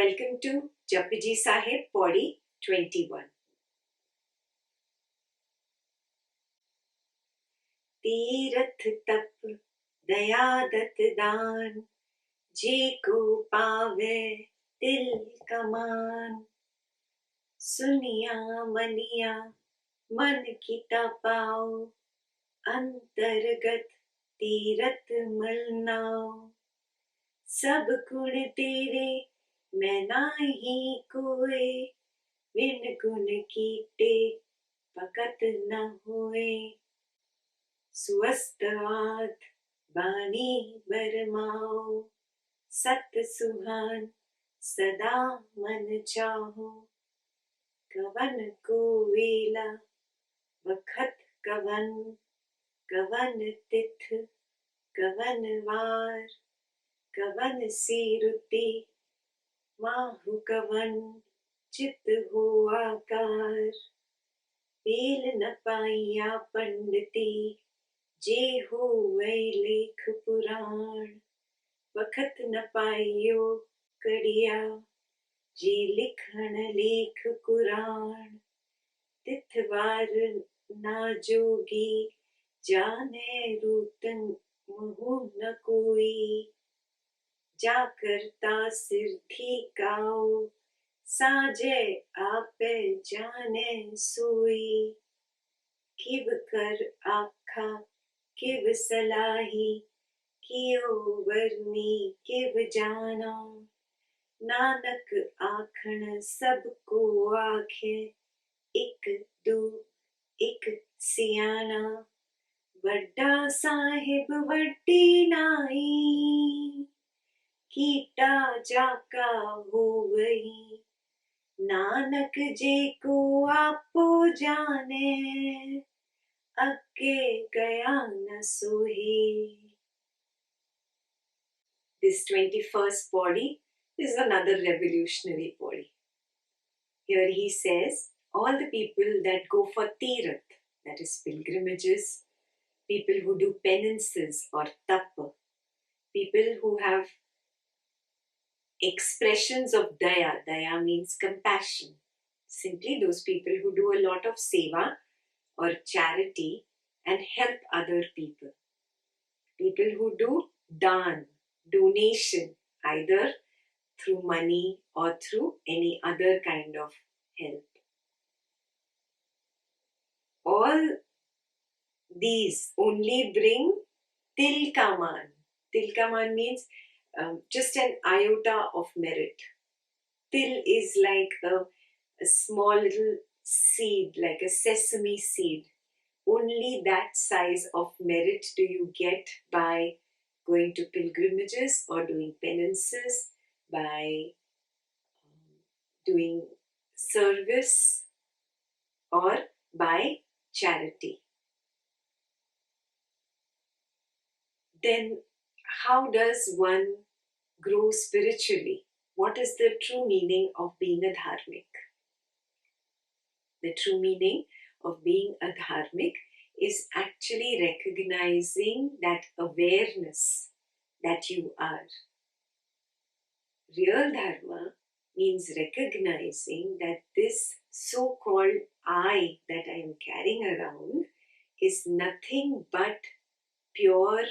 Welcome to Japji Sahib, Pauri 21. Tirath तप दयादत दान, जे को पावे तिल कमान। सुनिया मनिया मन किता पाओ, अंतर्गत तीरथ मलनाओ। सब गुण तेरे मैं नाही कोय, बिन गुण कीटे पकत न होए। सुअस्तवाद बानी बरमाओ, सत सुहान सदा मन चाहो। कवन को वेला वखत कवन, कवन तिथ कवन वार। कवन सी रुति माहु कवन, चित हो आकार। पेल न पाइया पंडिती, जे हो वै लेख पुराण। वखत न पाइयो कड़िया, जे लिखण लेख कुरान। तिथवार ना जोगी, जाने रूतन महु न कोई। जा करता सिरथी काओ, साजे आपे जाने सोई। किव कर आखा किव सलाही, कियो वर्णी किव जाना। नानक आखन सब को आखे, इक दू इक सियाना। वड्डा साहिब वड्डी नाई, कीटा जाका होवई। नानक जे को आपो जाने, अगे गया न सोही। This 21st Pauri is another revolutionary Pauri. Here he says, all the people that go for tirath, that is pilgrimages, people who do penances or tapa, people who have expressions of daya. Daya means compassion. Simply those people who do a lot of seva or charity and help other people. People who do dan, donation, either through money or through any other kind of help. All these only bring tilkaman. Tilkaman means just an iota of merit. Til is like a small little seed, like a sesame seed. Only that size of merit do you get by going to pilgrimages or doing penances, by doing service or by charity. Then how does one grow spiritually? What is the true meaning of being a dharmic? The true meaning of being a dharmic is actually recognizing that awareness that you are. Real dharma means recognizing that this so-called I that I am carrying around is nothing but pure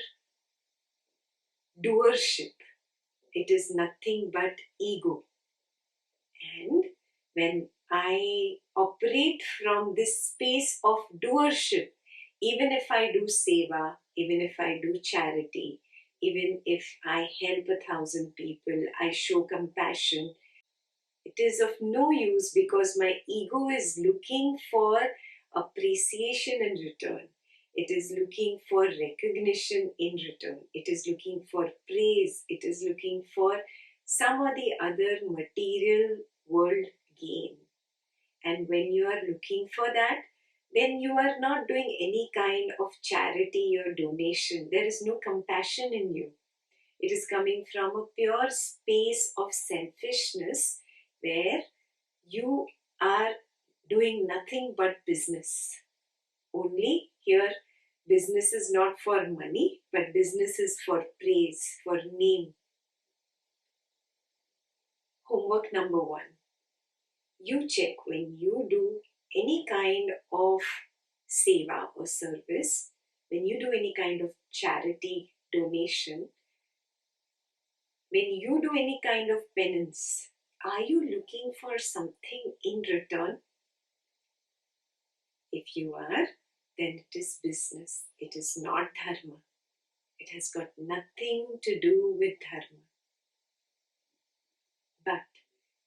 doership. It is nothing but ego. And when I operate from this space of doership, even if I do seva, even if I do charity, even if I help 1,000 people, I show compassion, it is of no use because my ego is looking for appreciation in return. It is looking for recognition in return. It is looking for praise. It is looking for some or the other material world gain. And when you are looking for that, then you are not doing any kind of charity or donation. There is no compassion in you. It is coming from a pure space of selfishness where you are doing nothing but business. Only here, business is not for money, but business is for praise, for name. Homework number 1. You check when you do any kind of seva or service, when you do any kind of charity donation, when you do any kind of penance, are you looking for something in return? If you are, then it is business. It is not dharma. It has got nothing to do with dharma. But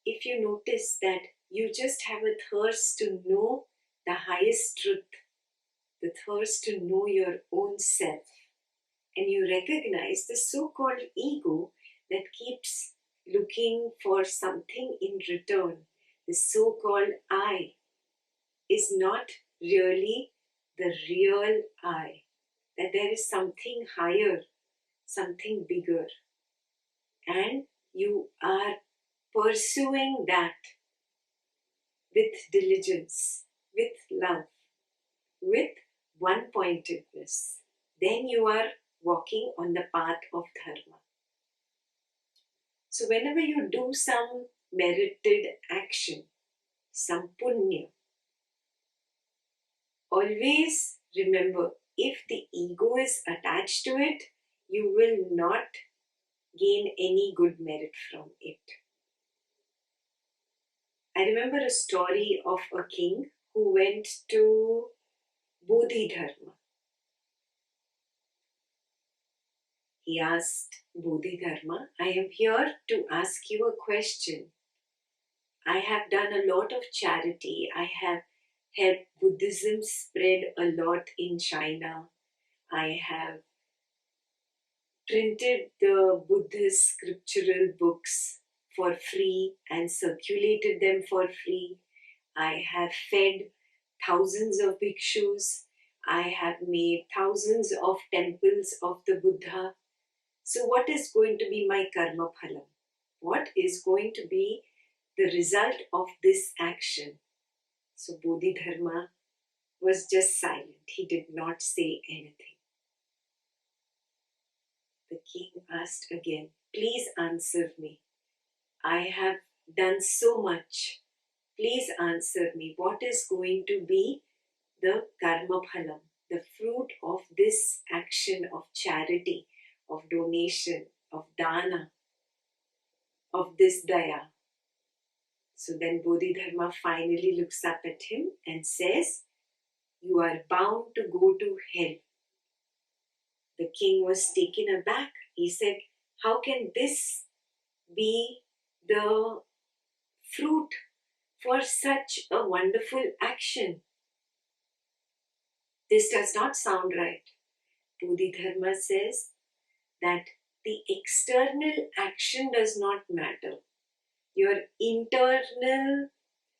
if you notice that you just have a thirst to know the highest truth, the thirst to know your own self, and you recognize the so-called ego that keeps looking for something in return, the so-called I is not really the real I, that there is something higher, something bigger, and you are pursuing that with diligence, with love, with one-pointedness, then you are walking on the path of dharma. So whenever you do some merited action, some punya, always remember, if the ego is attached to it, you will not gain any good merit from it. I remember a story of a king who went to Bodhidharma. He asked Bodhidharma, I am here to ask you a question. I have done a lot of charity. I have helped Buddhism spread a lot in China. I have printed the Buddhist scriptural books for free and circulated them for free. I have fed thousands of bhikshus. I have made thousands of temples of the Buddha. So what is going to be my karma phalam? What is going to be the result of this action? So Bodhidharma was just silent. He did not say anything. The king asked again, please answer me. I have done so much. Please answer me. What is going to be the karma phalam, the fruit of this action of charity, of donation, of dana, of this daya? So then Bodhidharma finally looks up at him and says, you are bound to go to hell. The king was taken aback. He said, how can this be the fruit for such a wonderful action? This does not sound right. Bodhidharma says that the external action does not matter. Your internal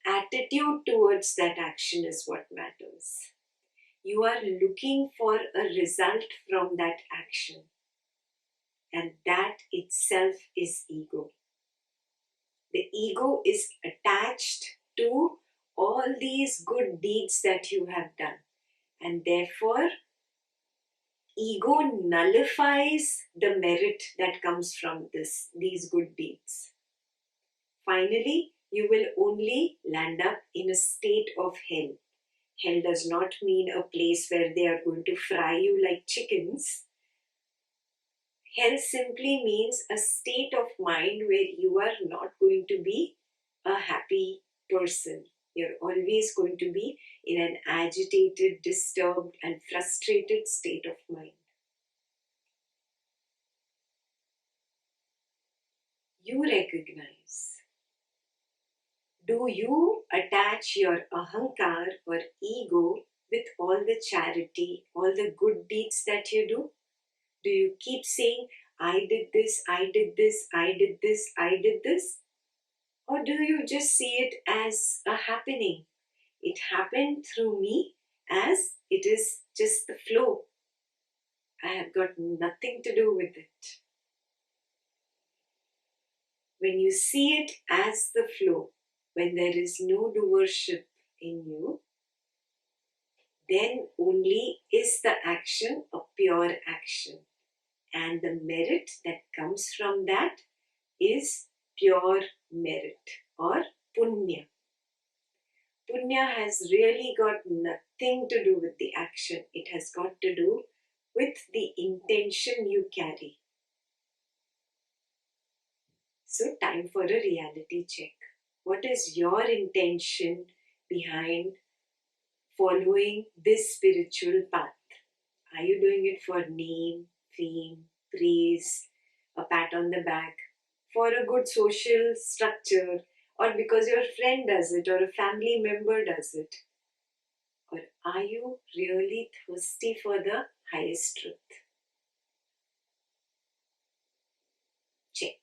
attitude towards that action is what matters. You are looking for a result from that action, and that itself is ego. The ego is attached to all these good deeds that you have done, and therefore ego nullifies the merit that comes from these good deeds. Finally, you will only land up in a state of hell. Hell does not mean a place where they are going to fry you like chickens. Hell simply means a state of mind where you are not going to be a happy person. You're always going to be in an agitated, disturbed, and frustrated state of mind. You recognize. Do you attach your ahankar or ego with all the charity, all the good deeds that you do? Do you keep saying, I did this, I did this, I did this, I did this? Or do you just see it as a happening? It happened through me as it is just the flow. I have got nothing to do with it. When you see it as the flow, when there is no doership in you, then only is the action a pure action. And the merit that comes from that is pure merit or punya. Punya has really got nothing to do with the action. It has got to do with the intention you carry. So, time for a reality check. What is your intention behind following this spiritual path? Are you doing it for name, fame, praise, a pat on the back, for a good social structure, or because your friend does it or a family member does it? Or are you really thirsty for the highest truth? Check.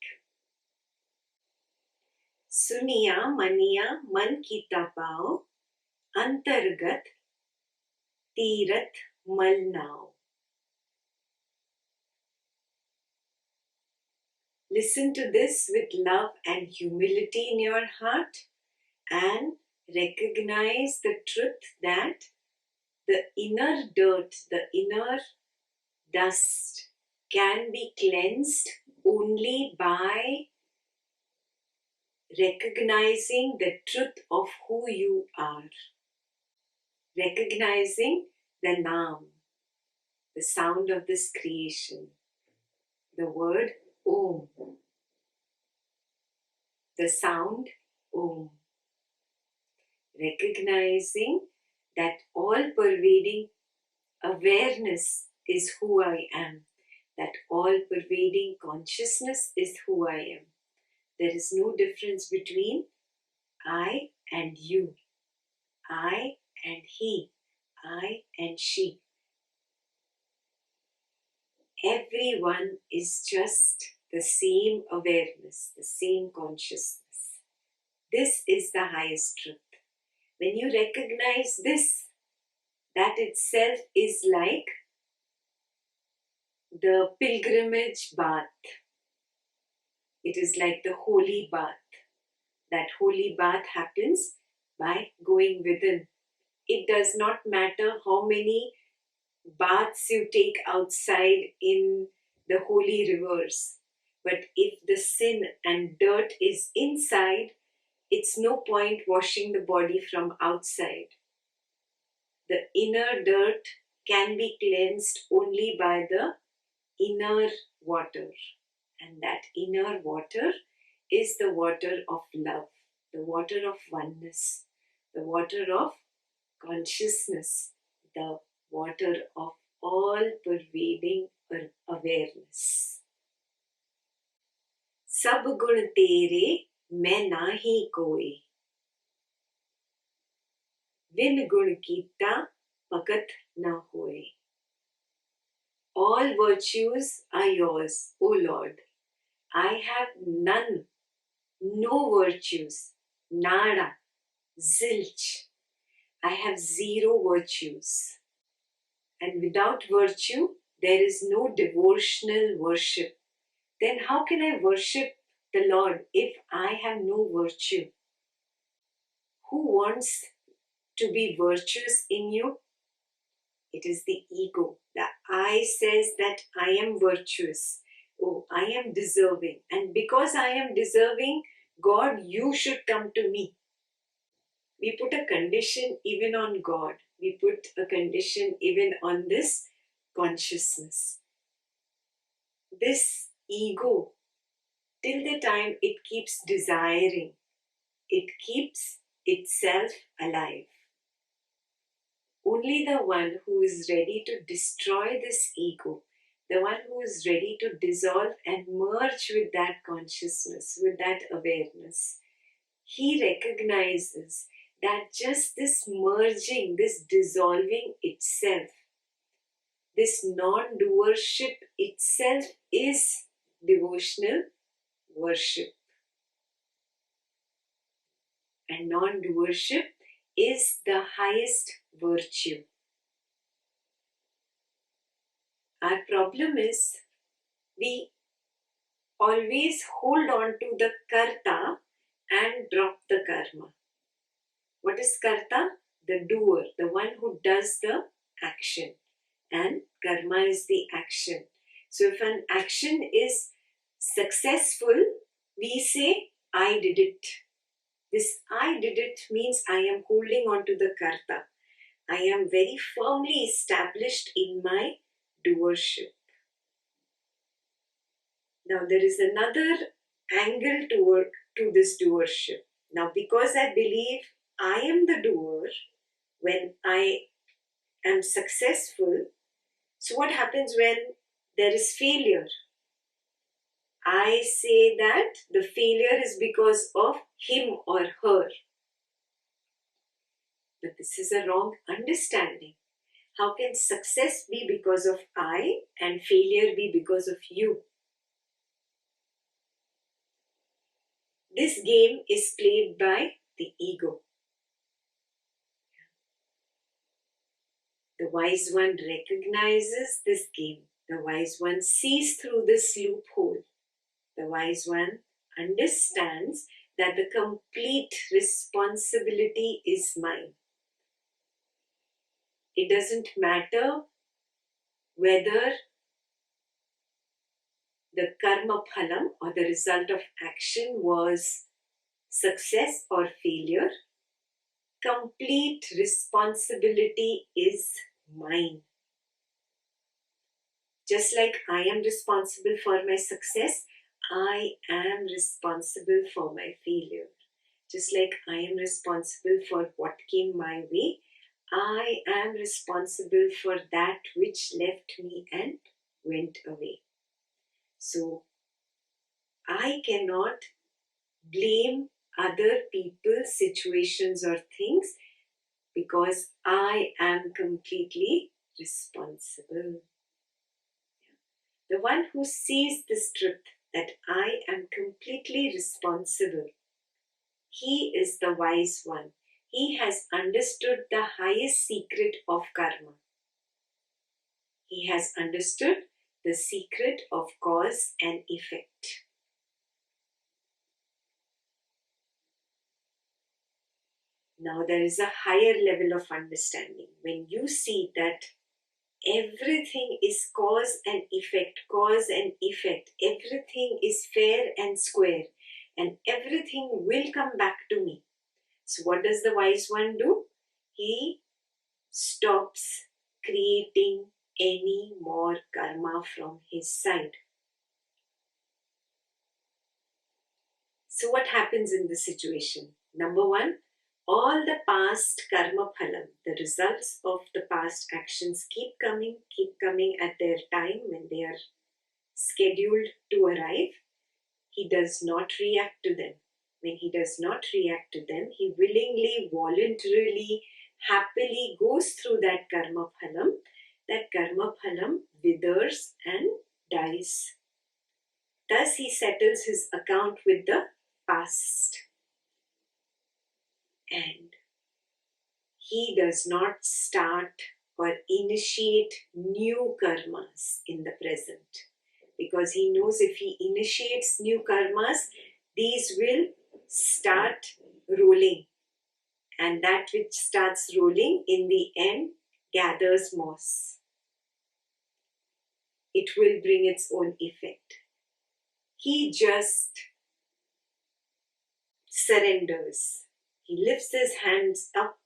सुनिया मनिया मन की तपाओ अंतर्गत तीरथ मल नाव. Listen to this with love and humility in your heart and recognize the truth that the inner dirt, the inner dust can be cleansed only by recognizing the truth of who you are. Recognizing the Naam, the sound of this creation, the word Om, the sound Om. Recognizing that all-pervading awareness is who I am, that all-pervading consciousness is who I am. There is no difference between I and you, I and he, I and she. Everyone is just the same awareness, the same consciousness. This is the highest truth. When you recognize this, that itself is like the pilgrimage bath. It is like the holy bath. That holy bath happens by going within. It does not matter how many baths you take outside in the holy rivers. But if the sin and dirt is inside, it's no point washing the body from outside. The inner dirt can be cleansed only by the inner water. And that inner water is the water of love, the water of oneness, the water of consciousness, the water of all-pervading awareness. सब गुण तेरे मैं नाही कोई, win गुण कीता भगत न होए. All virtues are yours, O Lord. I have none, no virtues, nada, zilch. I have zero virtues. And without virtue, there is no devotional worship. Then how can I worship the Lord if I have no virtue? Who wants to be virtuous in you? It is the ego. The I says that I am virtuous. Oh, I am deserving. And because I am deserving, God, you should come to me. We put a condition even on God. We put a condition even on this consciousness. This ego, till the time it keeps desiring, it keeps itself alive. Only the one who is ready to destroy this ego, the one who is ready to dissolve and merge with that consciousness, with that awareness, he recognizes that just this merging, this dissolving itself, this non-doership itself is devotional worship. And non-doership is the highest virtue. Our problem is we always hold on to the karta and drop the karma. What is karta? The doer, the one who does the action. And karma is the action. So if an action is successful, we say, I did it. This I did it means I am holding on to the karta. I am very firmly established in my doership. Now there is another angle to this doership. Now because I believe I am the doer, when I am successful, so what happens when there is failure? I say that the failure is because of him or her. But this is a wrong understanding. How can success be because of I and failure be because of you? This game is played by the ego. The wise one recognizes this game. The wise one sees through this loophole. The wise one understands that the complete responsibility is mine. It doesn't matter whether the karma phalam or the result of action was success or failure. Complete responsibility is mine. Just like I am responsible for my success, I am responsible for my failure. Just like I am responsible for what came my way, I am responsible for that which left me and went away. So, I cannot blame other people, situations or things because I am completely responsible. The one who sees this truth that I am completely responsible, he is the wise one. He has understood the highest secret of karma. He has understood the secret of cause and effect. Now there is a higher level of understanding. When you see that everything is cause and effect, everything is fair and square, and everything will come back to me. So what does the wise one do? He stops creating any more karma from his side. So what happens in this situation? Number one, all the past karma phalam, the results of the past actions keep coming at their time when they are scheduled to arrive. He does not react to them. When he does not react to them, he willingly, voluntarily, happily goes through that karma phalam. That karma phalam withers and dies. Thus he settles his account with the past. And he does not start or initiate new karmas in the present. Because he knows if he initiates new karmas, these will start rolling. And that which starts rolling in the end gathers moss. It will bring its own effect. He just surrenders. He lifts his hands up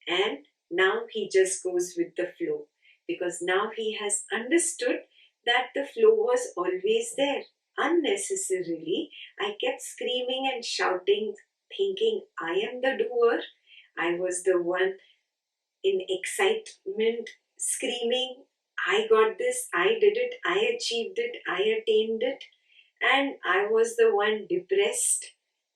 and now he just goes with the flow. Because now he has understood that the flow was always there. Unnecessarily, I kept screaming and shouting, thinking I am the doer. I was the one in excitement screaming, I got this, I did it, I achieved it, I attained it. And I was the one depressed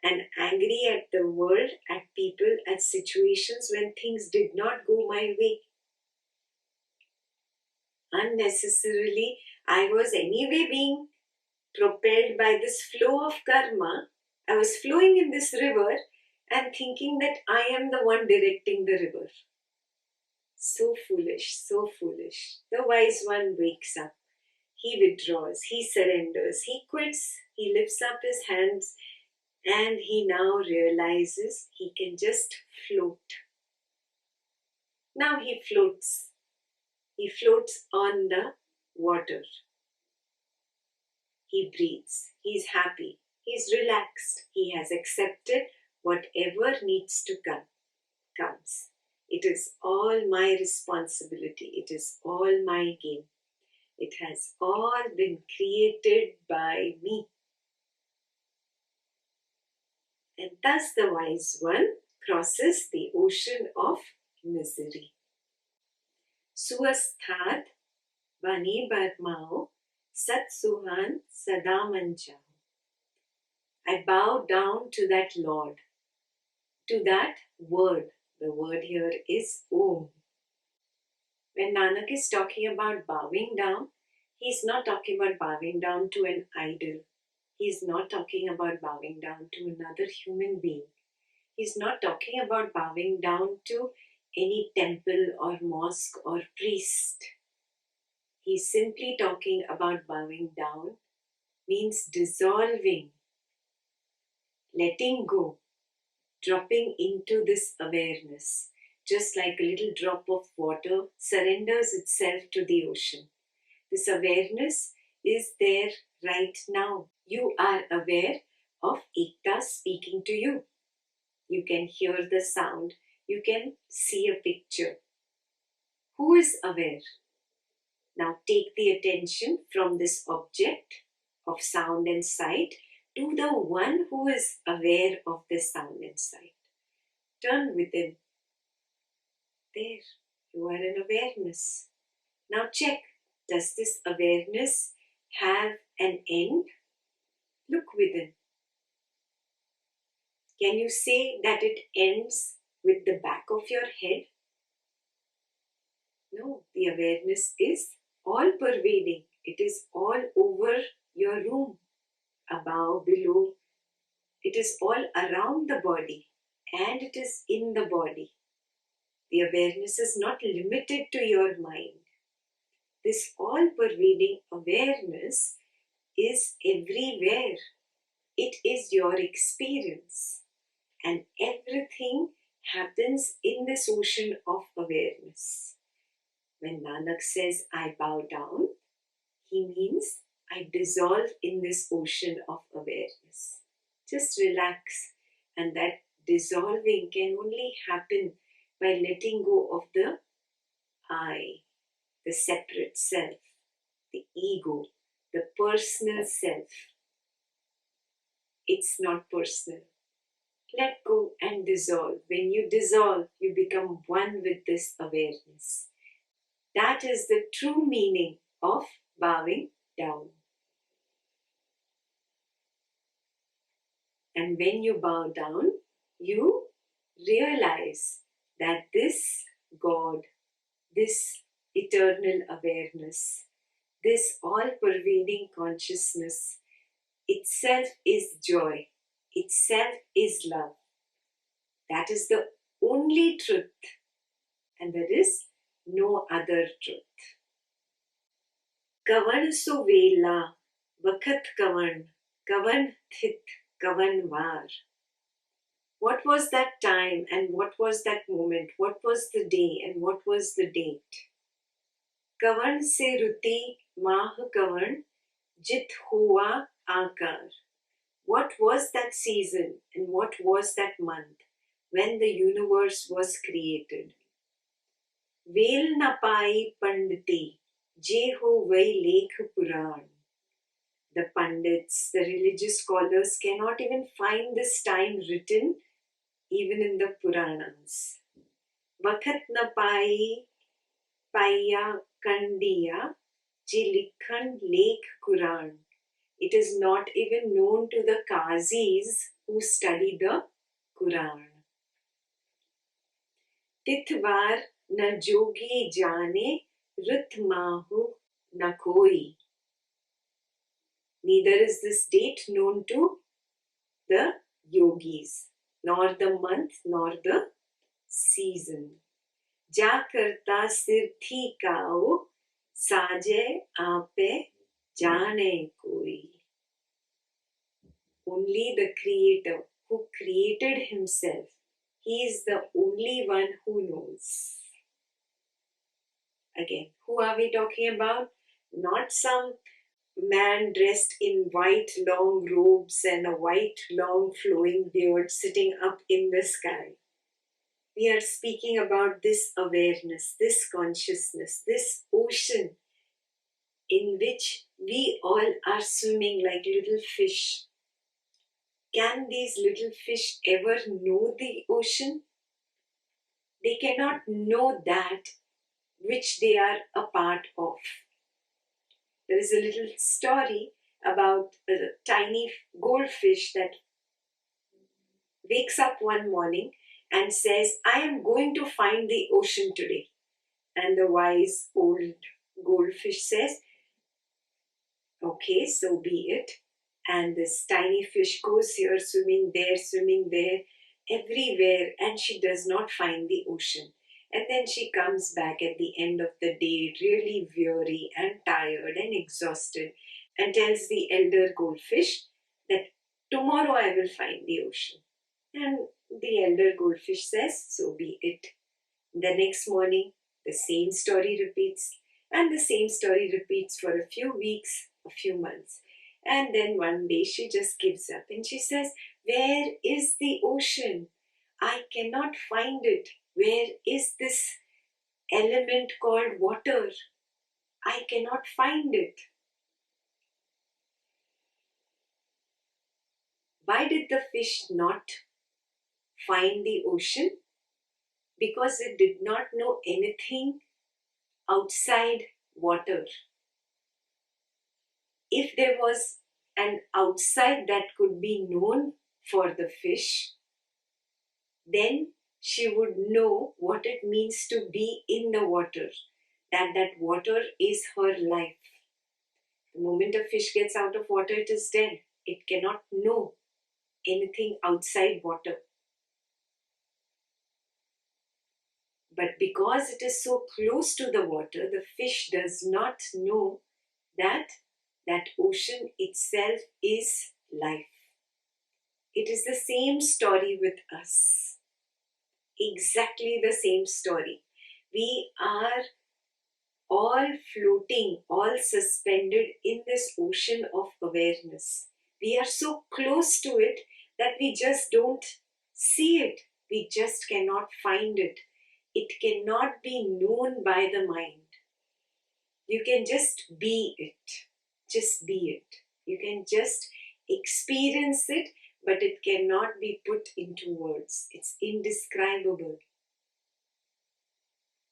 and angry at the world, at people, at situations when things did not go my way. Unnecessarily, I was anyway being propelled by this flow of karma. I was flowing in this river and thinking that I am the one directing the river. So foolish, so foolish. The wise one wakes up. He withdraws, he surrenders, he quits, he lifts up his hands, and he now realizes he can just float. Now he floats. He floats on the water. He breathes. He's happy. He's relaxed. He has accepted whatever needs to come, comes. It is all my responsibility. It is all my game. It has all been created by me. And thus the wise one crosses the ocean of misery. Suasthat Bani Barmao Sat Suhan Sadamanchao. I bow down to that Lord, to that word. The word here is Om. When Nanak is talking about bowing down, he's not talking about bowing down to an idol. He's not talking about bowing down to another human being. He's not talking about bowing down to any temple or mosque or priest. He's simply talking about bowing down means dissolving, letting go, dropping into this awareness. Just like a little drop of water surrenders itself to the ocean. This awareness is there right now. You are aware of Ekta speaking to you. You can hear the sound. You can see a picture. Who is aware? Now take the attention from this object of sound and sight to the one who is aware of this sound and sight. Turn within. There, you are in awareness. Now check, does this awareness have an end? Look within. Can you say that it ends with the back of your head? No, the awareness is all pervading. It is all over your room, above, below. It is all around the body and it is in the body. The awareness is not limited to your mind. This all pervading awareness is everywhere. It is your experience. And everything happens in this ocean of awareness. When Nanak says, I bow down, he means I dissolve in this ocean of awareness. Just relax. And that dissolving can only happen by letting go of the I, the separate self, the ego, the personal self. It's not personal. Let go and dissolve. When you dissolve, you become one with this awareness. That is the true meaning of bowing down. And when you bow down, you realize that this God, this eternal awareness, this all-pervading consciousness itself is joy, itself is love. That is the only truth, and there is no other truth. Kavan suvela, vakat kavan thit, kavan var. What was that time and what was that moment? What was the day and what was the date? Kavan se ruti mah kavan, jit hua akar. What was that season and what was that month when the universe was created? Vel na pai panditi, je ho vai lekh puran. The pandits, the religious scholars cannot even find this time written even in the Puranas. Vakat na pai paya kandiya, je likhan lekh Quran. It is not even known to the Qazis who study the Quran. Tithvar na jogi jane rit mahu na koi. Neither is this date known to the yogis, nor the month, nor the season. Ja karta sir thi kao, saje ape jane koi. Only the Creator who created himself, he is the only one who knows. Again, who are we talking about? Not some man dressed in white long robes and a white long flowing beard sitting up in the sky. We are speaking about this awareness, this consciousness, this ocean in which we all are swimming like little fish. Can these little fish ever know the ocean? They cannot know that which they are a part of. There is a little story about a tiny goldfish that wakes up one morning and says, I am going to find the ocean today. And the wise old goldfish says, okay, so be it. And this tiny fish goes here, swimming there, everywhere, and she does not find the ocean. And then she comes back at the end of the day, really weary and tired and exhausted, and tells the elder goldfish that tomorrow I will find the ocean. And the elder goldfish says, so be it. The next morning, the same story repeats, and the same story repeats for a few weeks, a few months. And then one day she just gives up and she says, where is the ocean? I cannot find it. Where is this element called water? I cannot find it. Why did the fish not find the ocean? Because it did not know anything outside water. If there was an outside that could be known for the fish, then she would know what it means to be in the water, that water is her life. The moment a fish gets out of water, it is dead. It cannot know anything outside water. But because it is so close to the water, the fish does not know that ocean itself is life. It is the same story with us. Exactly the same story. We are all floating, all suspended in this ocean of awareness. We are so close to it that we just don't see it. We just cannot find it. It cannot be known by the mind. You can just be it. Just be it. You can just experience it, but it cannot be put into words. It's indescribable.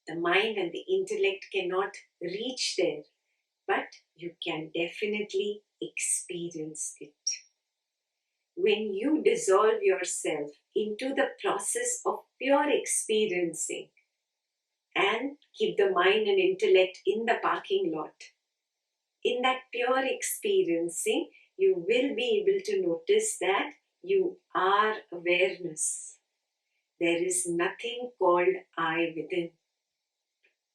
The mind and the intellect cannot reach there, but you can definitely experience it. When you dissolve yourself into the process of pure experiencing and keep the mind and intellect in the parking lot, in that pure experiencing, you will be able to notice that you are awareness. There is nothing called I within.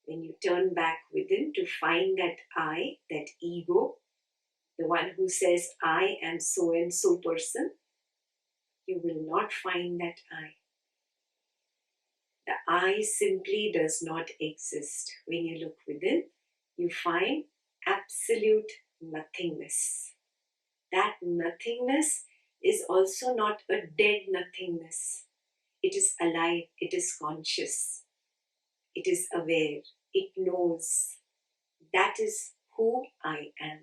When you turn back within to find that I, that ego, the one who says I am so and so person, you will not find that I. The I simply does not exist. When you look within, you find absolute nothingness. That nothingness is also not a dead nothingness. It is alive, it is conscious, it is aware, it knows. That is who I am.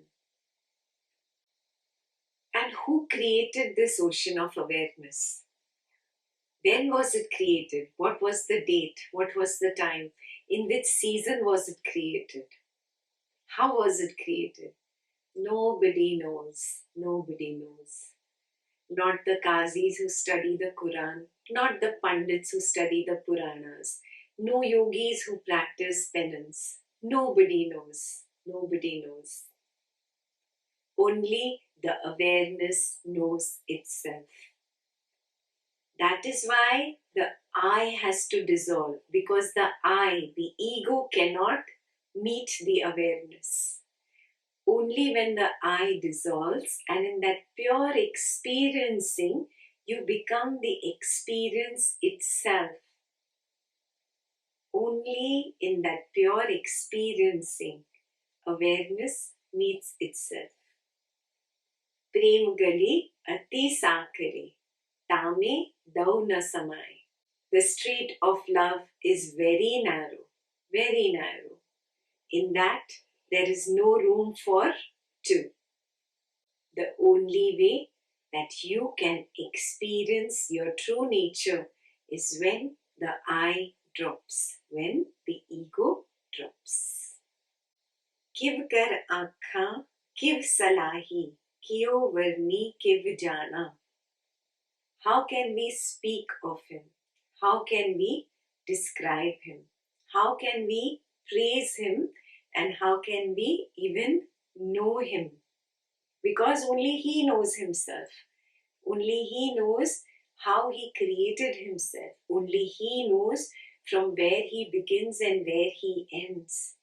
And who created this ocean of awareness? When was it created? What was the date? What was the time? In which season was it created? How was it created? Nobody knows. Nobody knows. Not the Qazis who study the Quran, not the Pandits who study the Puranas, no yogis who practice penance. Nobody knows. Nobody knows. Only the awareness knows itself. That is why the I has to dissolve, because the I, the ego, cannot meet the awareness. Only when the I dissolves, and in that pure experiencing, you become the experience itself. Only in that pure experiencing, awareness meets itself. Prem gali ati sakare, tame dau na samay. The street of love is very narrow, very narrow. In that, there is no room for two. The only way that you can experience your true nature is when the I drops, when the ego drops. Kiv kar aankhaं, kiv salahi, kyo varni kiv jana. How can we speak of him? How can we describe him? How can we praise him? And how can we even know him? Because only he knows himself. Only he knows how he created himself. Only he knows from where he begins and where he ends.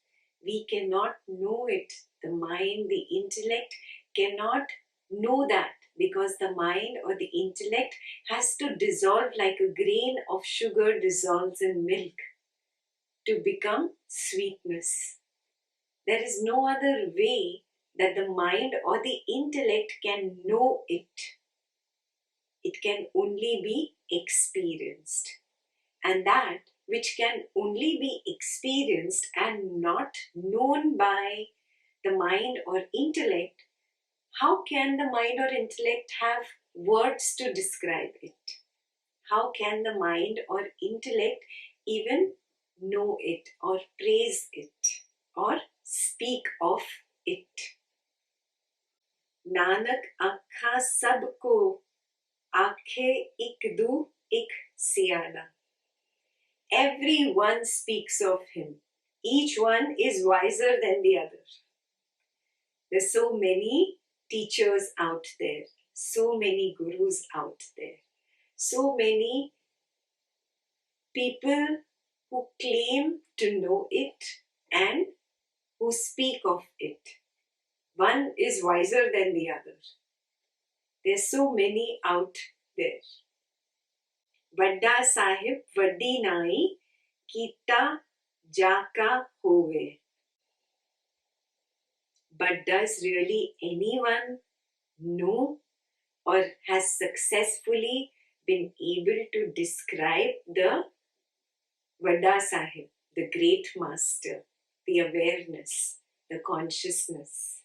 We cannot know it. The mind, the intellect cannot know that, because the mind or the intellect has to dissolve like a grain of sugar dissolves in milk to become sweetness. There is no other way that the mind or the intellect can know it. It can only be experienced. And that which can only be experienced and not known by the mind or intellect, how can the mind or intellect have words to describe it? How can the mind or intellect even know it or praise it or speak of it? Nanak आँखा सबको आँखें एक दू एक सियाना. Everyone speaks of him. Each one is wiser than the other. There's so many teachers out there, so many gurus out there, so many people who claim to know it and who speak of it. One is wiser than the other. There's so many out there. Vadda Sahib vaddi nai kita jaka hove. But does really anyone know or has successfully been able to describe the Vadda Sahib, the great master, the awareness, the consciousness?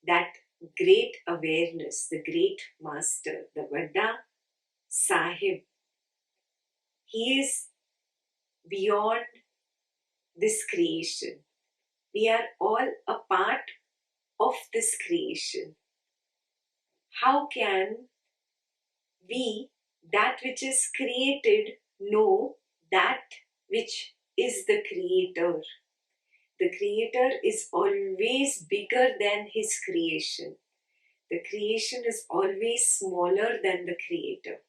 That great awareness, the great master, the Vadda Sahib, he is beyond this creation. We are all a part of this creation. How can we, that which is created, know that which is the creator? The creator is always bigger than his creation. The creation is always smaller than the creator.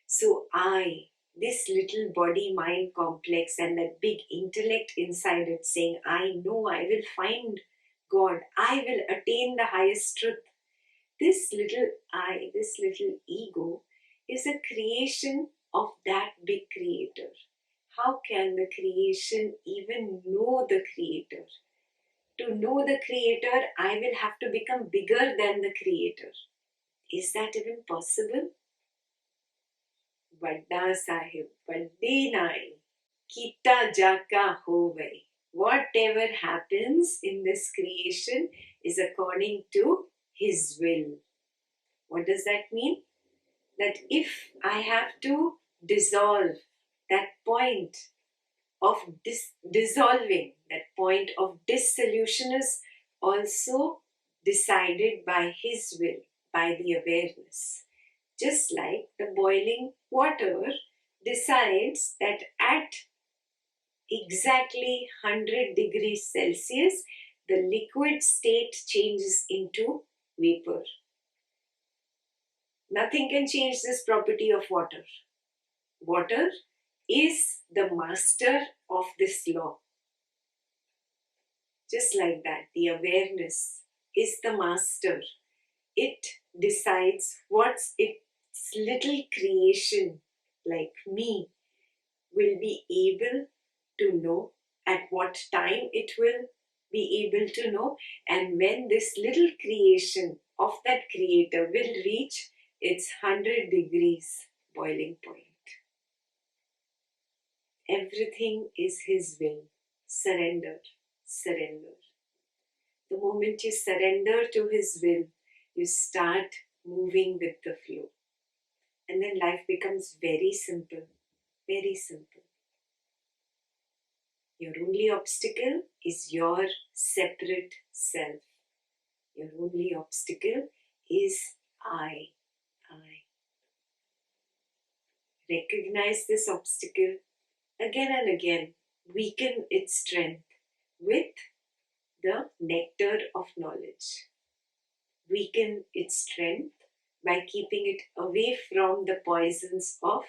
So I, this little body-mind complex and that big intellect inside it saying, I know I will find God, I will attain the highest truth. This little I, this little ego is a creation of that big creator. How can the creation even know the creator? To know the creator, I will have to become bigger than the creator. Is that even possible? Vadda Sahib, vaddi nai, kita jaka hove. Whatever happens in this creation is according to his will. What does that mean? That if I have to dissolve that point of dissolving, that point of dissolution is also decided by his will, by the awareness. Just like the boiling water decides that at exactly 100 degrees Celsius, the liquid state changes into vapor. Nothing can change this property of water. Water is the master of this law. Just like that, the awareness is the master. It decides what's its little creation, like me, will be able to know, at what time it will be able to know. And when this little creation of that creator will reach its 100 degrees boiling point, everything is his will. Surrender, surrender. The moment you surrender to his will, you start moving with the flow. And then life becomes very simple, very simple. Your only obstacle is your separate self. Your only obstacle is I. Recognize this obstacle again and again. Weaken its strength with the nectar of knowledge. Weaken its strength by keeping it away from the poisons of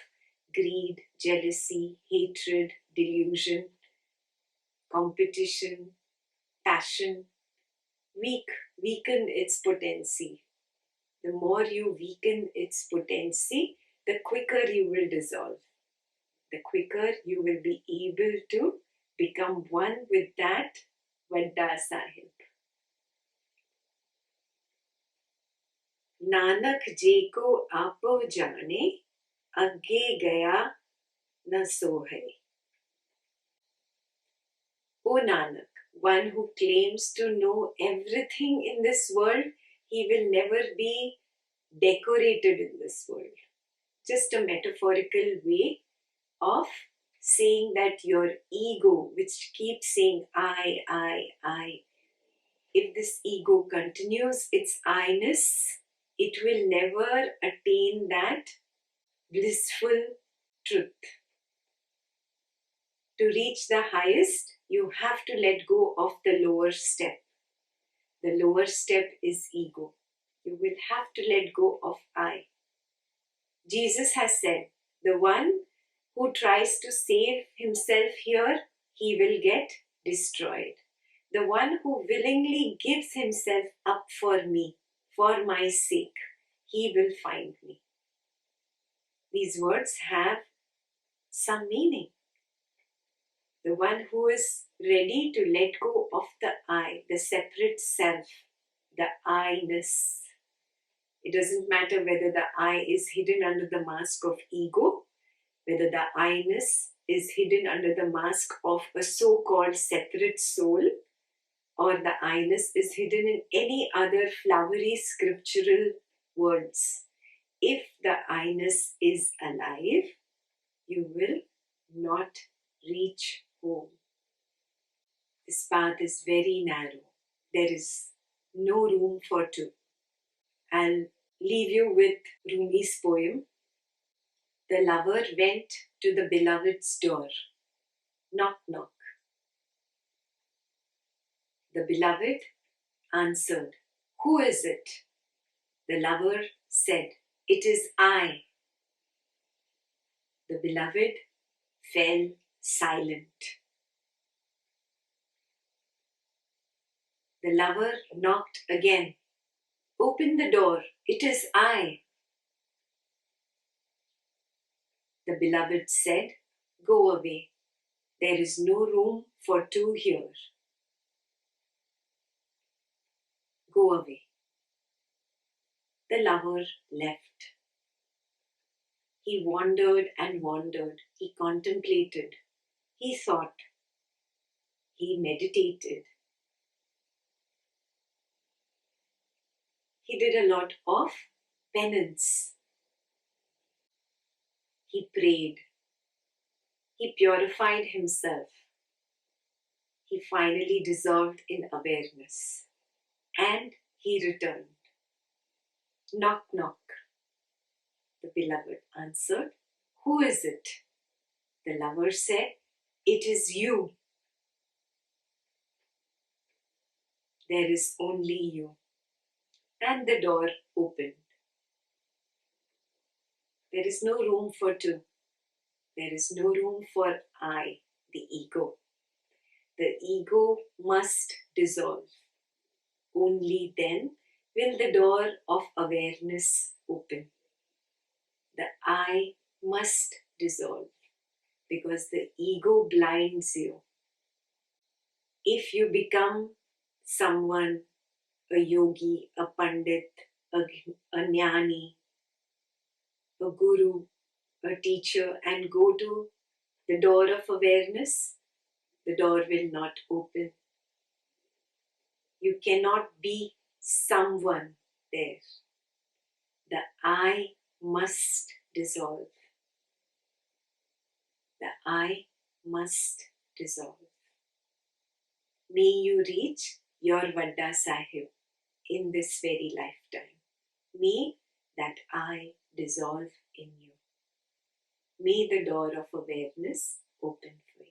greed, jealousy, hatred, delusion, competition, passion. Weaken its potency. The more you weaken its potency, the quicker you will dissolve. The quicker you will be able to become one with that Vadda Sahib. Nanak जे को आपो जाने आगे गया न सोहे. O Nanak, one who claims to know everything in this world, he will never be decorated in this world. Just a metaphorical way of saying that your ego, which keeps saying I, if this ego continues its I-ness, it will never attain that blissful truth. To reach the highest, you have to let go of the lower step. The lower step is ego. You will have to let go of I. Jesus has said, the one who tries to save himself here, he will get destroyed. The one who willingly gives himself up for me, for my sake, he will find me. These words have some meaning. The one who is ready to let go of the I, the separate self, the I-ness. It doesn't matter whether the I is hidden under the mask of ego, whether the I-ness is hidden under the mask of a so-called separate soul, or the I-ness is hidden in any other flowery scriptural words. If the I-ness is alive, you will not reach home. This path is very narrow. There is no room for two. I'll leave you with Rumi's poem. The lover went to the beloved's door. Knock, knock. The beloved answered, Who is it? The lover said, It is I. The beloved fell silent. The lover knocked again. Open the door, it is I. The beloved said, Go away. There is no room for two here. Go away. The lover left. He wandered and wandered. He contemplated. He thought. He meditated. He did a lot of penance. He prayed. He purified himself. He finally dissolved in awareness. And he returned. Knock, knock. The beloved answered, Who is it? The lover said, It is you. There is only you. And the door opened. There is no room for two. There is no room for I, the ego. The ego must dissolve. Only then will the door of awareness open. The I must dissolve because the ego blinds you. If you become someone, a yogi, a pandit, a jnani, a guru, a teacher, and go to the door of awareness, the door will not open. You cannot be someone there. The I must dissolve. The I must dissolve. May you reach your Vadda Sahib in this very lifetime. May that I dissolve in you. May the door of awareness open for you.